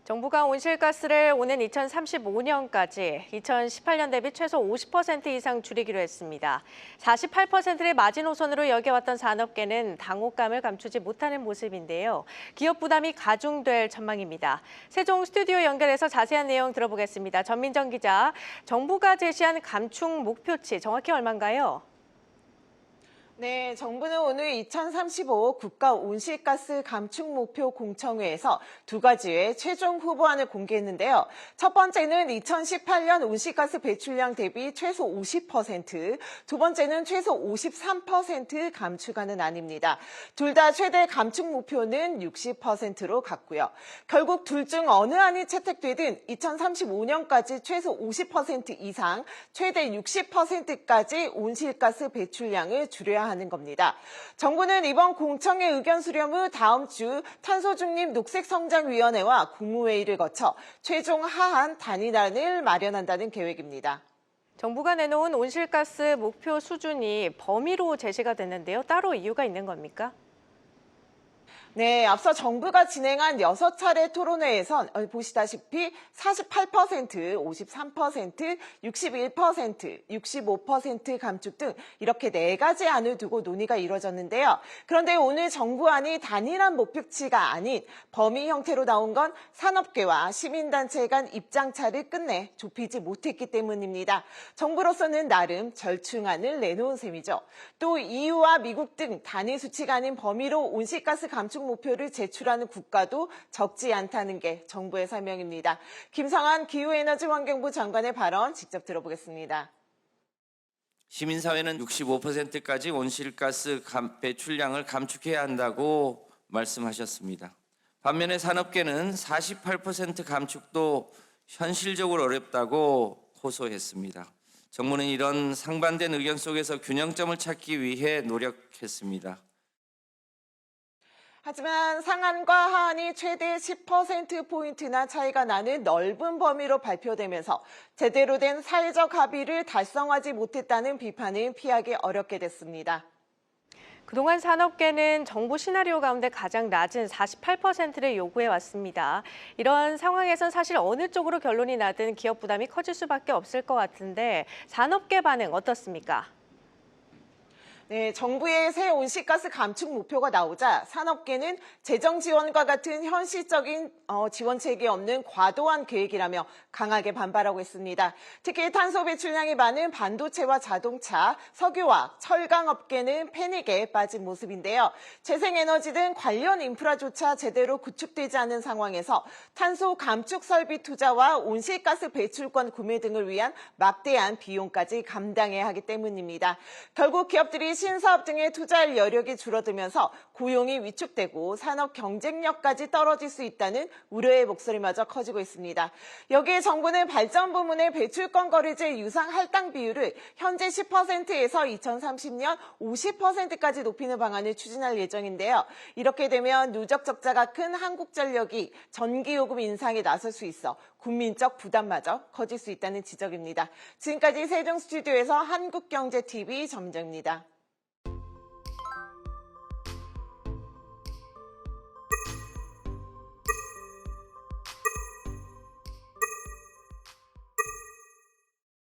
정부가 온실가스를 오는 2035년까지 2018년 대비 최소 50% 이상 줄이기로 했습니다. 48%를 마지노선으로 여겨왔던 산업계는 당혹감을 감추지 못하는 모습인데요. 기업 부담이 가중될 전망입니다. 세종 스튜디오 연결해서 자세한 내용 들어보겠습니다. 전민정 기자, 정부가 제시한 감축 목표치 정확히 얼마인가요? 네, 정부는 오늘 2035 국가 온실가스 감축 목표 공청회에서 두 가지의 최종 후보안을 공개했는데요. 첫 번째는 2018년 온실가스 배출량 대비 최소 50%, 두 번째는 최소 53% 감축하는 안입니다. 둘 다 최대 감축 목표는 60%로 갔고요. 결국 둘 중 어느 안이 채택되든 2035년까지 최소 50% 이상, 최대 60%까지 온실가스 배출량을 줄여야 하는 겁니다. 정부는 이번 공청회 의견 수렴 후 다음 주 탄소중립 녹색성장위원회와 국무회의를 거쳐 최종 하한 단일안을 마련한다는 계획입니다. 정부가 내놓은 온실가스 목표 수준이 범위로 제시가 됐는데요. 따로 이유가 있는 겁니까? 네, 앞서 정부가 진행한 6차례 토론회에선 보시다시피 48%, 53%, 61%, 65% 감축 등 이렇게 4가지 안을 두고 논의가 이뤄졌는데요. 그런데 오늘 정부안이 단일한 목표치가 아닌 범위 형태로 나온 건 산업계와 시민단체 간 입장차를 끝내 좁히지 못했기 때문입니다. 정부로서는 나름 절충안을 내놓은 셈이죠. 또 EU와 미국 등 단일 수치가 아닌 범위로 온실가스 감축 목표를 제출하는 국가도 적지 않다는 게 정부의 설명입니다. 김성한 기후에너지환경부 장관의 발언 직접 들어보겠습니다. 시민사회는 65%까지 온실가스 배출량을 감축해야 한다고 말씀하셨습니다. 반면에 산업계는 48% 감축도 현실적으로 어렵다고 호소했습니다. 정부는 이런 상반된 의견 속에서 균형점을 찾기 위해 노력했습니다. 하지만 상한과 하한이 최대 10%포인트나 차이가 나는 넓은 범위로 발표되면서 제대로 된 사회적 합의를 달성하지 못했다는 비판은 피하기 어렵게 됐습니다. 그동안 산업계는 정부 시나리오 가운데 가장 낮은 48%를 요구해 왔습니다. 이런 상황에선 사실 어느 쪽으로 결론이 나든 기업 부담이 커질 수밖에 없을 것 같은데 산업계 반응 어떻습니까? 네, 정부의 새 온실가스 감축 목표가 나오자 산업계는 재정 지원과 같은 현실적인 지원책이 없는 과도한 계획이라며 강하게 반발하고 있습니다. 특히 탄소 배출량이 많은 반도체와 자동차, 석유화학, 철강업계는 패닉에 빠진 모습인데요. 재생에너지 등 관련 인프라조차 제대로 구축되지 않은 상황에서 탄소 감축 설비 투자와 온실가스 배출권 구매 등을 위한 막대한 비용까지 감당해야 하기 때문입니다. 결국 기업들이 신사업 등에 투자할 여력이 줄어들면서 고용이 위축되고 산업 경쟁력까지 떨어질 수 있다는 우려의 목소리마저 커지고 있습니다. 여기에 정부는 발전 부문의 배출권 거래제 유상 할당 비율을 현재 10%에서 2030년 50%까지 높이는 방안을 추진할 예정인데요. 이렇게 되면 누적 적자가 큰 한국전력이 전기요금 인상에 나설 수 있어 국민적 부담마저 커질 수 있다는 지적입니다. 지금까지 세종 스튜디오에서 한국경제TV 전민정입니다.